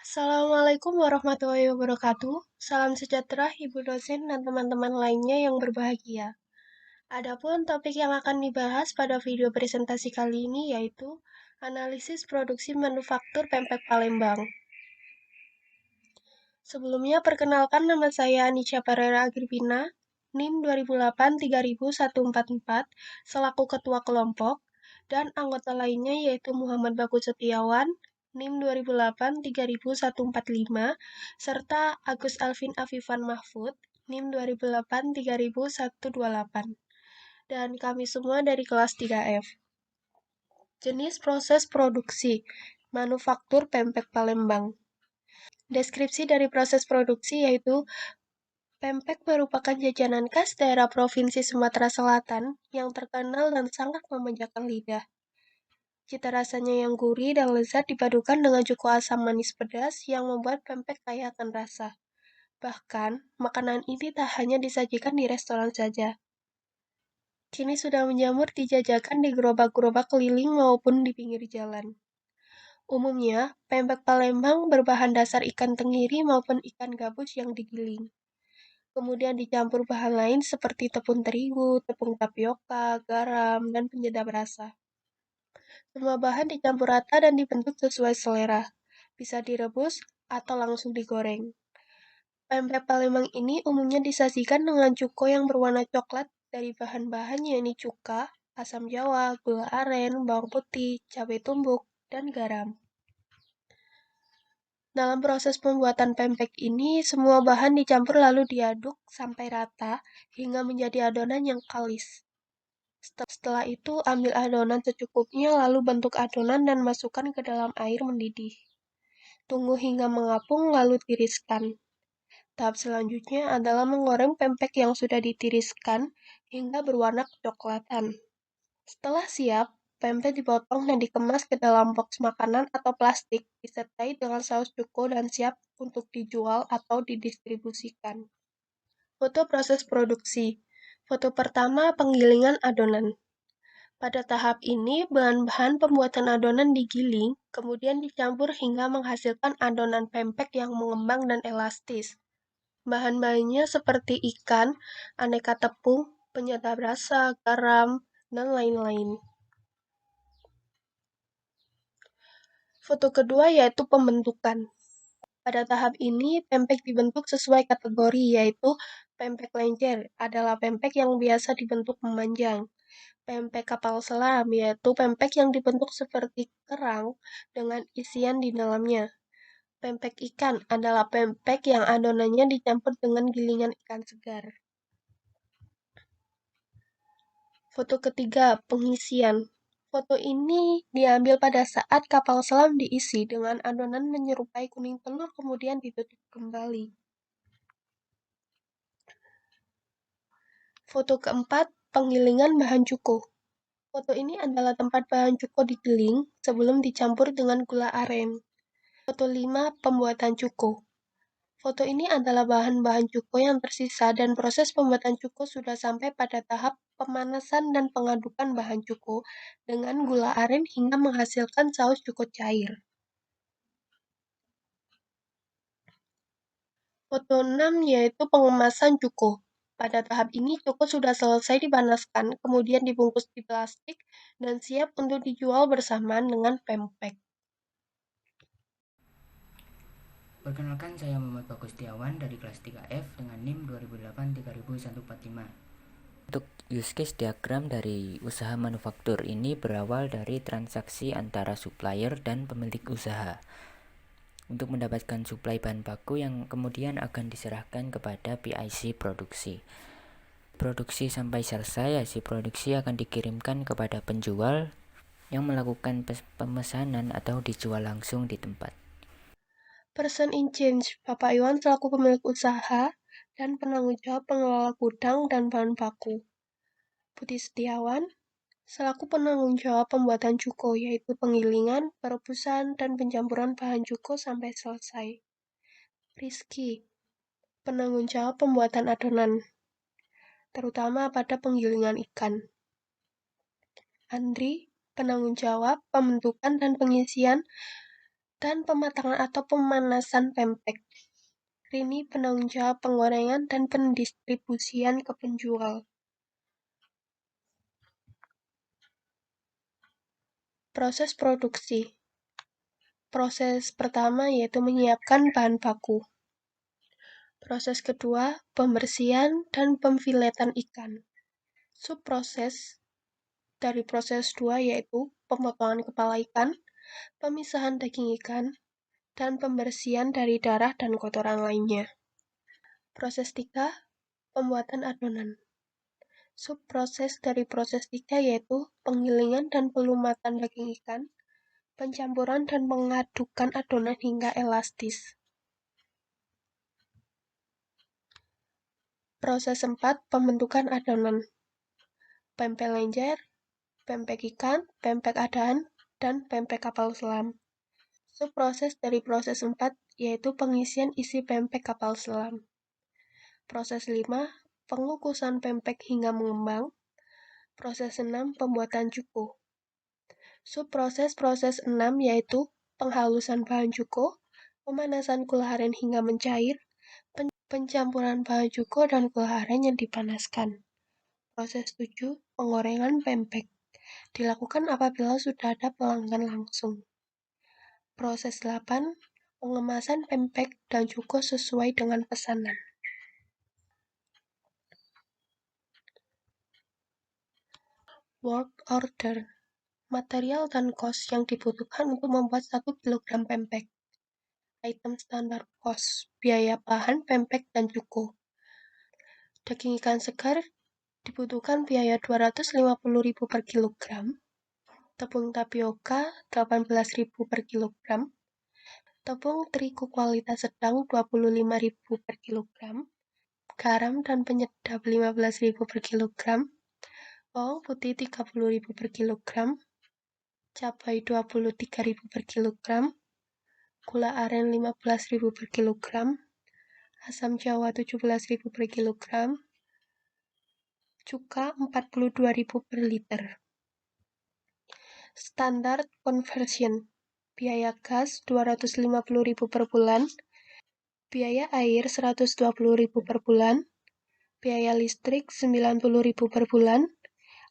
Assalamualaikum warahmatullahi wabarakatuh. Salam sejahtera Ibu dosen dan teman-teman lainnya yang berbahagia. Adapun topik yang akan dibahas pada video presentasi kali ini yaitu analisis produksi manufaktur pempek Palembang. Sebelumnya perkenalkan nama saya Anisha Pereira Agripina, NIM 2008-30144, selaku Ketua Kelompok, dan anggota lainnya yaitu Muhammad Bagus Setiawan, NIM 2008-30145, serta Agus Alvin Afifan Mahfud, NIM 2008-30128. Dan kami semua dari kelas 3F. Jenis proses produksi manufaktur pempek Palembang. Deskripsi dari proses produksi yaitu pempek merupakan jajanan khas daerah Provinsi Sumatera Selatan yang terkenal dan sangat memanjakan lidah. Cita rasanya yang gurih dan lezat dipadukan dengan cukup asam manis pedas yang membuat pempek kaya akan rasa. Bahkan, makanan ini tak hanya disajikan di restoran saja. Kini sudah menjamur dijajakan di gerobak-gerobak keliling maupun di pinggir jalan. Umumnya, pempek Palembang berbahan dasar ikan tenggiri maupun ikan gabus yang digiling. Kemudian dicampur bahan lain seperti tepung terigu, tepung tapioka, garam, dan penyedap rasa. Semua bahan dicampur rata dan dibentuk sesuai selera. Bisa direbus atau langsung digoreng. Pempek Palembang ini umumnya disajikan dengan cuko yang berwarna coklat dari bahan-bahan yakni cuka, asam jawa, gula aren, bawang putih, cabai tumbuk, dan garam. Dalam proses pembuatan pempek ini, semua bahan dicampur lalu diaduk sampai rata hingga menjadi adonan yang kalis. Setelah itu, ambil adonan secukupnya lalu bentuk adonan dan masukkan ke dalam air mendidih. Tunggu hingga mengapung lalu tiriskan. Tahap selanjutnya adalah menggoreng pempek yang sudah ditiriskan hingga berwarna kecoklatan. Setelah siap, pempek dipotong dan dikemas ke dalam box makanan atau plastik, disertai dengan saus cuko dan siap untuk dijual atau didistribusikan. Foto proses produksi. Foto pertama, penggilingan adonan. Pada tahap ini, bahan-bahan pembuatan adonan digiling, kemudian dicampur hingga menghasilkan adonan pempek yang mengembang dan elastis. Bahan-bahannya seperti ikan, aneka tepung, penyedap rasa, garam, dan lain-lain. Foto kedua yaitu pembentukan. Pada tahap ini, pempek dibentuk sesuai kategori, yaitu pempek lenjer adalah pempek yang biasa dibentuk memanjang. Pempek kapal selam, yaitu pempek yang dibentuk seperti kerang dengan isian di dalamnya. Pempek ikan adalah pempek yang adonannya dicampur dengan gilingan ikan segar. Foto ketiga, pengisian. Foto ini diambil pada saat kapal selam diisi dengan adonan menyerupai kuning telur kemudian ditutup kembali. Foto keempat, penggilingan bahan cuko. Foto ini adalah tempat bahan cuko digiling sebelum dicampur dengan gula aren. Foto 5, pembuatan cuko. Foto ini adalah bahan-bahan cuko yang tersisa dan proses pembuatan cuko sudah sampai pada tahap pemanasan dan pengadukan bahan cuko dengan gula aren hingga menghasilkan saus cuko cair. Foto 6 yaitu pengemasan cuko. Pada tahap ini cuko sudah selesai dipanaskan, kemudian dibungkus di plastik dan siap untuk dijual bersamaan dengan pempek. Perkenalkan, saya Muhammad Bagus Setiawan dari kelas 3F dengan NIM 2008-30145. Untuk use case diagram dari usaha manufaktur ini berawal dari transaksi antara supplier dan pemilik usaha untuk mendapatkan suplai bahan baku yang kemudian akan diserahkan kepada PIC produksi. Produksi sampai selesai, hasil produksi akan dikirimkan kepada penjual yang melakukan pemesanan atau dijual langsung di tempat. Person in change, Bapak Iwan selaku pemilik usaha dan penanggung jawab pengelola gudang dan bahan baku. Budi Setiawan selaku penanggung jawab pembuatan cuko, yaitu penggilingan, perebusan, dan pencampuran bahan cuko sampai selesai. Rizky, penanggung jawab pembuatan adonan, terutama pada penggilingan ikan. Andri, penanggung jawab pembentukan dan pengisian dan pematangan atau pemanasan pempek. Rini penanggung jawab penggorengan dan pendistribusian ke penjual. Proses produksi. Proses pertama yaitu menyiapkan bahan baku. Proses kedua, pembersihan dan pemfiletan ikan. Subproses dari proses 2 yaitu pemotongan kepala ikan, pemisahan daging ikan, dan pembersihan dari darah dan kotoran lainnya. Proses 3, pembuatan adonan. Subproses dari proses 3 yaitu penggilingan dan pelumatan daging ikan, pencampuran dan mengadukan adonan hingga elastis. Proses 4, pembentukan adonan. Pempek lenjer, pempek ikan, pempek adaan, dan pempek kapal selam. Subproses dari proses 4 yaitu pengisian isi pempek kapal selam. Proses 5, pengukusan pempek hingga mengembang. Proses 6, pembuatan cuko. Subproses 6 yaitu penghalusan bahan cuko, pemanasan gula aren hingga mencair, pencampuran bahan cuko dan gula aren yang dipanaskan. Proses 7, penggorengan pempek. Dilakukan apabila sudah ada pelanggan langsung. Proses 8, pengemasan pempek dan cuko sesuai dengan pesanan. Work order. Material dan kos yang dibutuhkan untuk membuat 1 kg pempek. Item standar cost, biaya bahan pempek dan cuko. Daging ikan segar dibutuhkan biaya 250.000 per kilogram. Tepung tapioka 18.000 per kilogram. Tepung terigu kualitas sedang 25.000 per kilogram. Garam dan penyedap 15.000 per kilogram. Bawang putih 30.000 per kilogram. Cabai 23.000 per kilogram. Gula aren 15.000 per kilogram. Asam jawa 17.000 per kilogram. Cuka 42.000 per liter. Standar conversion. Biaya gas 250.000 per bulan. Biaya air 120.000 per bulan. Biaya listrik 90.000 per bulan.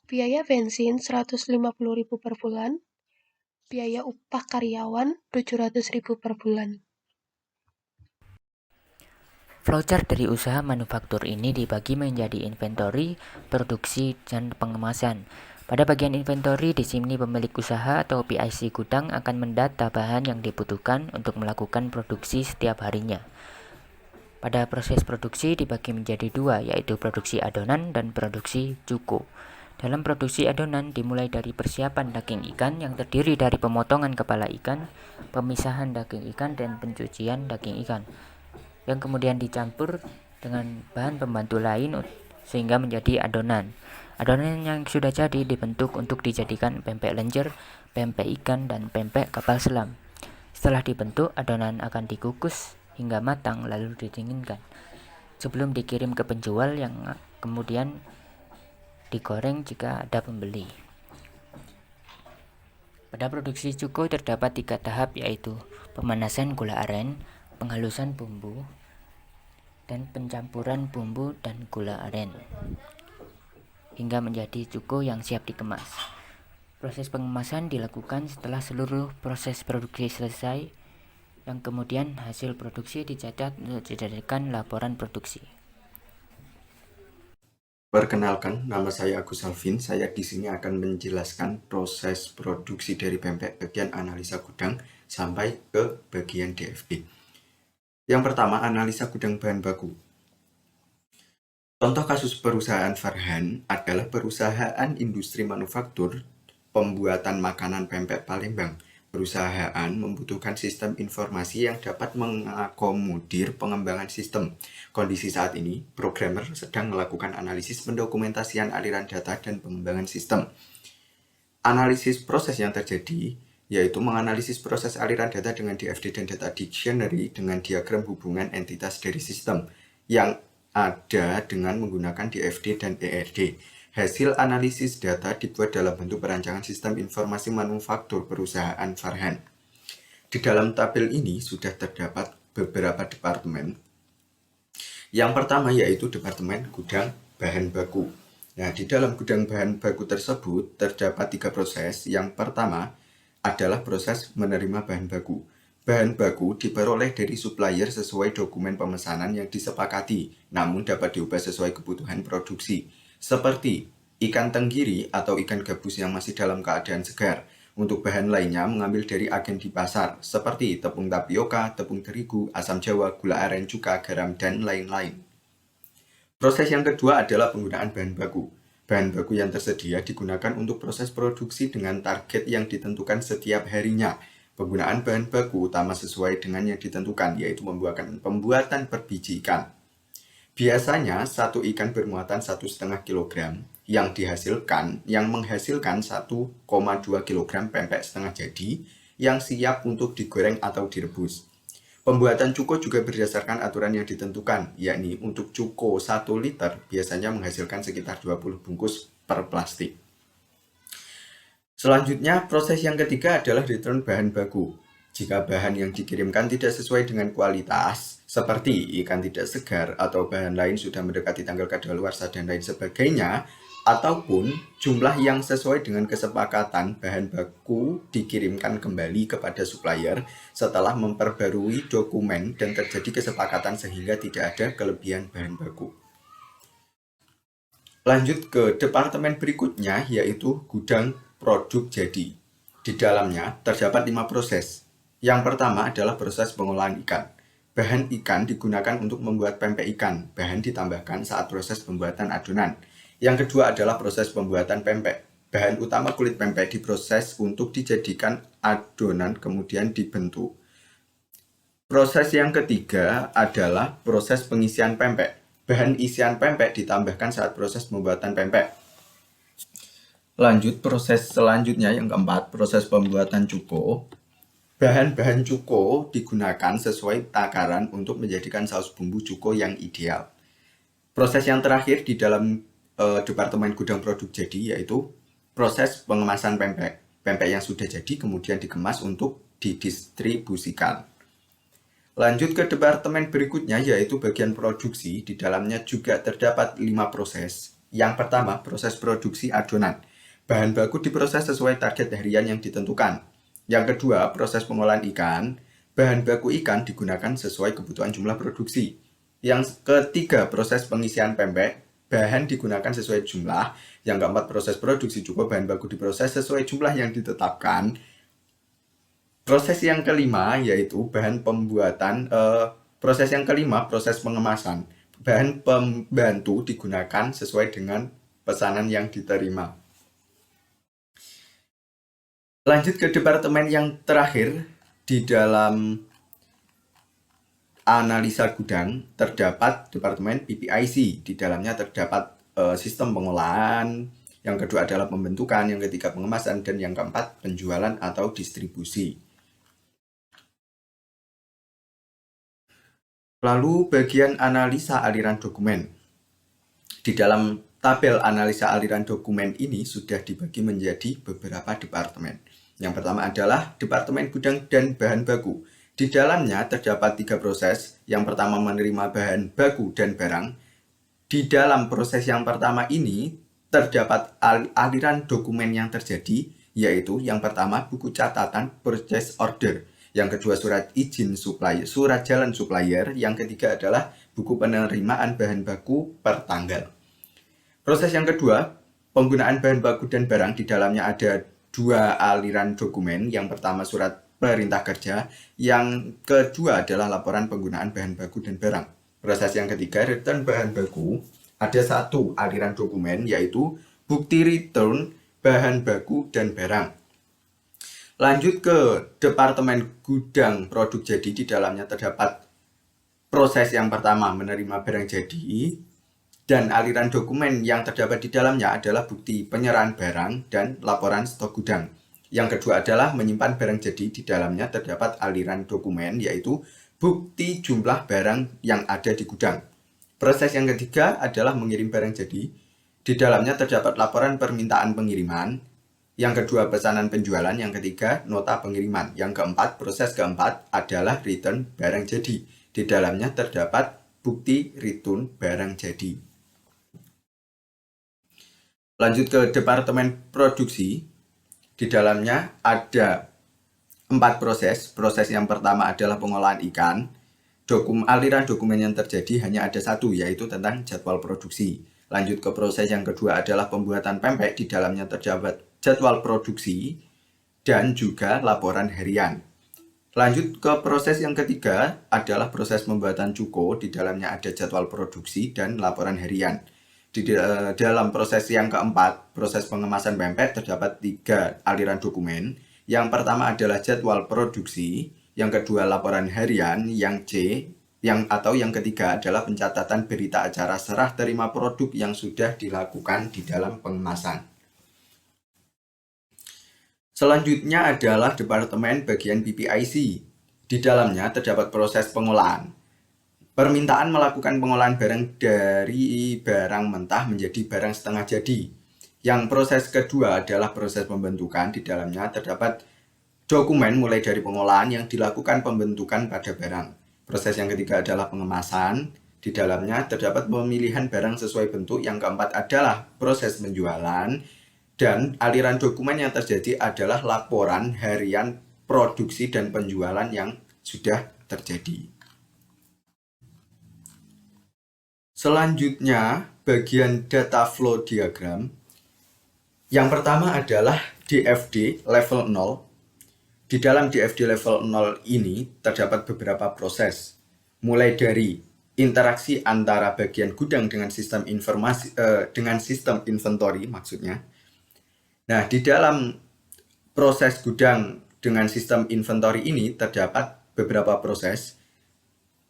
Biaya bensin 150.000 per bulan. Biaya upah karyawan 700.000 per bulan. Flowchart dari usaha manufaktur ini dibagi menjadi inventory, produksi, dan pengemasan. Pada bagian inventory, di sini pemilik usaha atau PIC gudang akan mendata bahan yang dibutuhkan untuk melakukan produksi setiap harinya. Pada proses produksi dibagi menjadi 2, yaitu produksi adonan dan produksi cuko. Dalam produksi adonan dimulai dari persiapan daging ikan yang terdiri dari pemotongan kepala ikan, pemisahan daging ikan, dan pencucian daging ikan, yang kemudian dicampur dengan bahan pembantu lain sehingga menjadi adonan. Adonan yang sudah jadi dibentuk untuk dijadikan pempek lenjer, pempek ikan, dan pempek kapal selam. Setelah dibentuk, adonan akan dikukus hingga matang lalu didinginkan sebelum dikirim ke penjual yang kemudian digoreng jika ada pembeli. Pada produksi cuko terdapat 3 tahap, yaitu pemanasan gula aren, penghalusan bumbu, dan pencampuran bumbu dan gula aren hingga menjadi cuko yang siap dikemas. Proses pengemasan dilakukan setelah seluruh proses produksi selesai, yang kemudian hasil produksi dicatat untuk dijadikan laporan produksi. Perkenalkan, nama saya Agus Alvin. Saya di sini akan menjelaskan proses produksi dari pempek bagian analisa gudang sampai ke bagian DFB. Yang pertama, analisa gudang bahan baku. Contoh kasus perusahaan Farhan adalah perusahaan industri manufaktur pembuatan makanan pempek Palembang. Perusahaan membutuhkan sistem informasi yang dapat mengakomodir pengembangan sistem. Kondisi saat ini, programmer sedang melakukan analisis pendokumentasian aliran data dan pengembangan sistem. Analisis proses yang terjadi yaitu menganalisis proses aliran data dengan DFD dan data dictionary dengan diagram hubungan entitas dari sistem yang ada dengan menggunakan DFD dan ERD. Hasil analisis data dibuat dalam bentuk perancangan sistem informasi manufaktur perusahaan Farhan. Di dalam tabel ini sudah terdapat beberapa departemen. Yang pertama yaitu Departemen Gudang Bahan Baku. Nah, di dalam gudang bahan baku tersebut terdapat 3 proses. Yang pertama adalah proses menerima bahan baku. Bahan baku diperoleh dari supplier sesuai dokumen pemesanan yang disepakati, namun dapat diubah sesuai kebutuhan produksi, seperti ikan tenggiri atau ikan gabus yang masih dalam keadaan segar. Untuk bahan lainnya mengambil dari agen di pasar, seperti tepung tapioka, tepung terigu, asam jawa, gula aren, cuka, garam, dan lain-lain. Proses yang kedua adalah penggunaan bahan baku. Bahan baku yang tersedia digunakan untuk proses produksi dengan target yang ditentukan setiap harinya. Penggunaan bahan baku utama sesuai dengan yang ditentukan, yaitu pembuatan per biji ikan. Biasanya, satu ikan bermuatan 1,5 kg yang menghasilkan 1,2 kg pempek setengah jadi yang siap untuk digoreng atau direbus. Pembuatan cuko juga berdasarkan aturan yang ditentukan, yakni untuk cuko 1 liter biasanya menghasilkan sekitar 20 bungkus per plastik. Selanjutnya, proses yang ketiga adalah return bahan baku. Jika bahan yang dikirimkan tidak sesuai dengan kualitas, seperti ikan tidak segar atau bahan lain sudah mendekati tanggal kadaluarsa dan lain sebagainya, ataupun jumlah yang sesuai dengan kesepakatan, bahan baku dikirimkan kembali kepada supplier setelah memperbarui dokumen dan terjadi kesepakatan sehingga tidak ada kelebihan bahan baku. Lanjut ke departemen berikutnya, yaitu gudang produk jadi. Di dalamnya terdapat 5 proses. Yang pertama adalah proses pengolahan ikan. Bahan ikan digunakan untuk membuat pempek ikan. Bahan ditambahkan saat proses pembuatan adonan. Yang kedua adalah proses pembuatan pempek. Bahan utama kulit pempek diproses untuk dijadikan adonan kemudian dibentuk. Proses yang ketiga adalah proses pengisian pempek. Bahan isian pempek ditambahkan saat proses pembuatan pempek. Lanjut proses selanjutnya yang keempat, proses pembuatan cuko. Bahan-bahan cuko digunakan sesuai takaran untuk menjadikan saus bumbu cuko yang ideal. Proses yang terakhir di dalam departemen gudang produk jadi yaitu proses pengemasan pempek. Pempek yang sudah jadi kemudian dikemas untuk didistribusikan. Lanjut ke departemen berikutnya yaitu bagian produksi. Di dalamnya juga terdapat 5 proses. Yang pertama, proses produksi adonan. Bahan baku diproses sesuai target harian yang ditentukan. Yang kedua, proses pengolahan ikan. Bahan baku ikan digunakan sesuai kebutuhan jumlah produksi. Yang ketiga, proses pengisian pempek. Bahan digunakan sesuai jumlah. Yang keempat, proses produksi cukup bahan baku diproses sesuai jumlah yang ditetapkan. Proses yang kelima yaitu bahan pembuatan. Proses yang kelima, proses pengemasan. Bahan pembantu digunakan sesuai dengan pesanan yang diterima. Lanjut ke departemen yang terakhir, di dalam analisa gudang terdapat departemen PPIC. Di dalamnya terdapat sistem pengolahan, yang kedua adalah pembentukan, yang ketiga pengemasan, dan yang keempat penjualan atau distribusi. Lalu bagian analisa aliran dokumen. Di dalam tabel analisa aliran dokumen ini sudah dibagi menjadi beberapa departemen. Yang pertama adalah Departemen Gudang dan Bahan Baku. Di dalamnya terdapat 3 proses. Yang pertama menerima bahan baku dan barang. Di dalam proses yang pertama ini terdapat aliran dokumen yang terjadi, yaitu yang pertama buku catatan purchase order. Yang kedua surat izin supplier, surat jalan supplier. Yang ketiga adalah buku penerimaan bahan baku per tanggal. Proses yang kedua, penggunaan bahan baku dan barang. Di dalamnya ada 2 aliran dokumen. Yang pertama surat perintah kerja, yang kedua adalah laporan penggunaan bahan baku dan barang. Proses yang ketiga, return bahan baku. Ada 1 aliran dokumen yaitu bukti return bahan baku dan barang. Lanjut ke departemen gudang produk jadi. Di dalamnya terdapat proses yang pertama menerima barang jadi, dan aliran dokumen yang terdapat di dalamnya adalah bukti penyerahan barang dan laporan stok gudang. Yang kedua adalah menyimpan barang jadi. Di dalamnya terdapat aliran dokumen yaitu bukti jumlah barang yang ada di gudang. Proses yang ketiga adalah mengirim barang jadi. Di dalamnya terdapat laporan permintaan pengiriman. Yang kedua, pesanan penjualan. Yang ketiga, nota pengiriman. Yang keempat, proses keempat adalah return barang jadi. Di dalamnya terdapat bukti return barang jadi. Lanjut ke departemen produksi. Di dalamnya ada 4 proses. Proses yang pertama adalah pengolahan ikan. Aliran dokumen yang terjadi hanya ada satu, yaitu tentang jadwal produksi. Lanjut ke proses yang kedua adalah pembuatan pempek. Di dalamnya terdapat jadwal produksi dan juga laporan harian. Lanjut ke proses yang ketiga adalah proses pembuatan cuko. Di dalamnya ada jadwal produksi dan laporan harian. Di dalam proses yang keempat, proses pengemasan pempek, terdapat 3 aliran dokumen. Yang pertama adalah jadwal produksi, yang kedua laporan harian, yang ketiga adalah pencatatan berita acara serah terima produk yang sudah dilakukan di dalam pengemasan. Selanjutnya adalah departemen bagian PPIC. Di dalamnya terdapat proses pengolahan. Permintaan melakukan pengolahan barang dari barang mentah menjadi barang setengah jadi. Yang proses kedua adalah proses pembentukan. Di dalamnya terdapat dokumen mulai dari pengolahan yang dilakukan pembentukan pada barang. Proses yang ketiga adalah pengemasan. Di dalamnya terdapat pemilihan barang sesuai bentuk. Yang keempat adalah proses penjualan. Dan aliran dokumen yang terjadi adalah laporan harian produksi dan penjualan yang sudah terjadi. Selanjutnya, bagian data flow diagram. Yang pertama adalah DFD level 0. Di dalam DFD level 0 ini terdapat beberapa proses. Mulai dari interaksi antara bagian gudang dengan sistem inventory maksudnya. Nah, di dalam proses gudang dengan sistem inventory ini terdapat beberapa proses.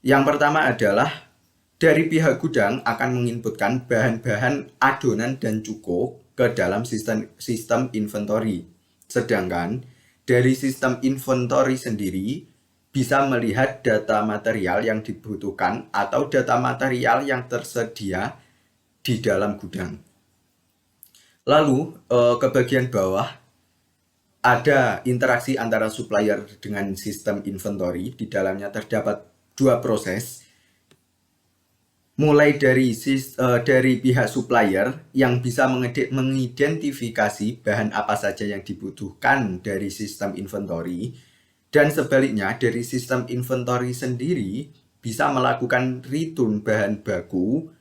Yang pertama adalah dari pihak gudang akan menginputkan bahan-bahan adonan dan cuko ke dalam sistem inventory. Sedangkan dari sistem inventory sendiri bisa melihat data material yang dibutuhkan atau data material yang tersedia di dalam gudang. Lalu ke bagian bawah ada interaksi antara supplier dengan sistem inventory. Di dalamnya terdapat 2 proses. Mulai dari pihak supplier yang bisa mengidentifikasi bahan apa saja yang dibutuhkan dari sistem inventory, dan sebaliknya dari sistem inventory sendiri bisa melakukan return bahan baku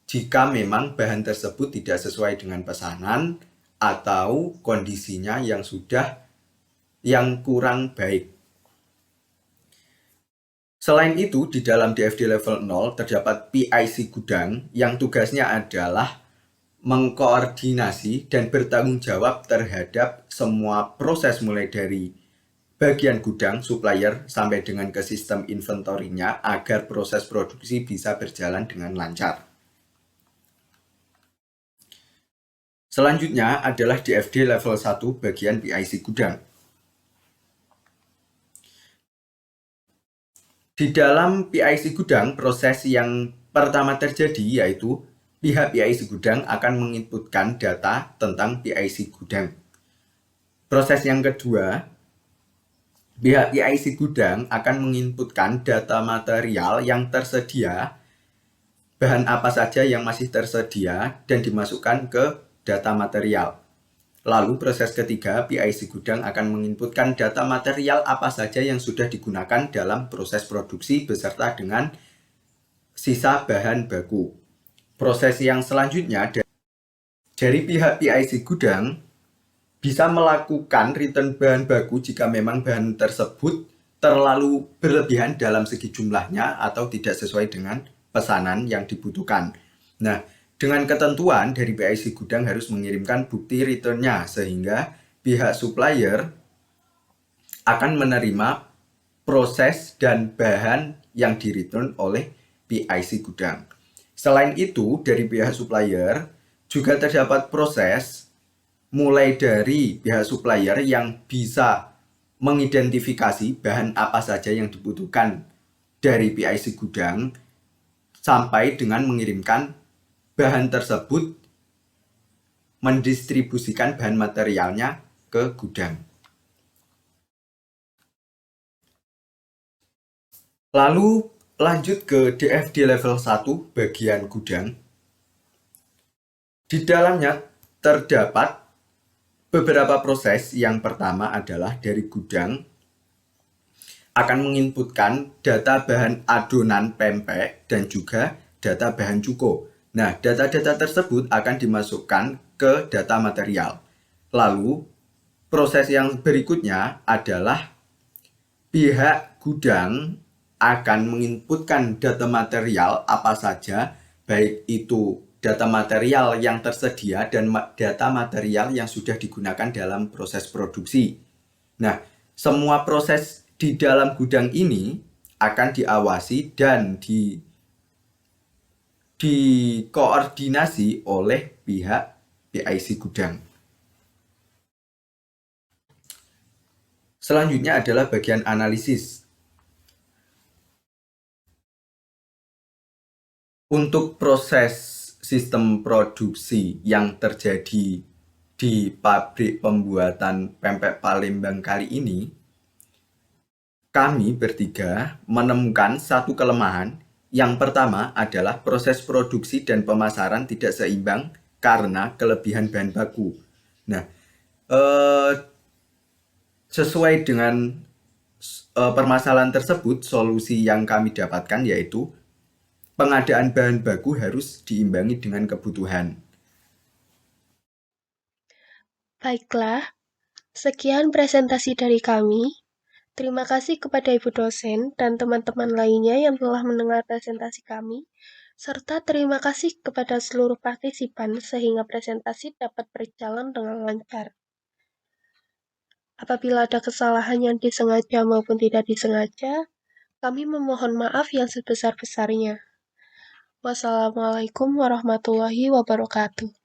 jika memang bahan tersebut tidak sesuai dengan pesanan atau kondisinya yang kurang baik. Selain itu, di dalam DFD level 0 terdapat PIC gudang yang tugasnya adalah mengkoordinasi dan bertanggung jawab terhadap semua proses mulai dari bagian gudang, supplier, sampai dengan ke sistem inventory-nya agar proses produksi bisa berjalan dengan lancar. Selanjutnya adalah DFD level 1 bagian PIC gudang. Di dalam PIC gudang, proses yang pertama terjadi yaitu pihak PIC gudang akan menginputkan data tentang PIC gudang. Proses yang kedua, pihak PIC gudang akan menginputkan data material yang tersedia, bahan apa saja yang masih tersedia dan dimasukkan ke data material. Lalu proses ketiga, PIC gudang akan menginputkan data material apa saja yang sudah digunakan dalam proses produksi beserta dengan sisa bahan baku. Proses yang selanjutnya dari pihak PIC gudang bisa melakukan return bahan baku jika memang bahan tersebut terlalu berlebihan dalam segi jumlahnya atau tidak sesuai dengan pesanan yang dibutuhkan. Nah, dengan ketentuan dari PIC gudang harus mengirimkan bukti returnnya sehingga pihak supplier akan menerima proses dan bahan yang di-return oleh PIC gudang. Selain itu, dari pihak supplier juga terdapat proses mulai dari pihak supplier yang bisa mengidentifikasi bahan apa saja yang dibutuhkan dari PIC gudang sampai dengan mengirimkan bahan tersebut mendistribusikan bahan materialnya ke gudang. Lalu lanjut ke DFD level 1 bagian gudang. Di dalamnya terdapat beberapa proses. Yang pertama adalah dari gudang akan menginputkan data bahan adonan pempek dan juga data bahan cuko. Nah, data-data tersebut akan dimasukkan ke data material. Lalu, proses yang berikutnya adalah pihak gudang akan menginputkan data material apa saja, baik itu data material yang tersedia dan data material yang sudah digunakan dalam proses produksi. Nah, semua proses di dalam gudang ini akan diawasi dan dikoordinasi oleh pihak PIC gudang. Selanjutnya adalah bagian analisis. Untuk proses sistem produksi yang terjadi di pabrik pembuatan pempek Palembang kali ini, kami bertiga menemukan satu kelemahan. Yang pertama adalah proses produksi dan pemasaran tidak seimbang karena kelebihan bahan baku. Nah, sesuai dengan permasalahan tersebut, solusi yang kami dapatkan yaitu pengadaan bahan baku harus diimbangi dengan kebutuhan. Baiklah, sekian presentasi dari kami. Terima kasih kepada Ibu dosen dan teman-teman lainnya yang telah mendengar presentasi kami, serta terima kasih kepada seluruh partisipan sehingga presentasi dapat berjalan dengan lancar. Apabila ada kesalahan yang disengaja maupun tidak disengaja, kami memohon maaf yang sebesar-besarnya. Wassalamualaikum warahmatullahi wabarakatuh.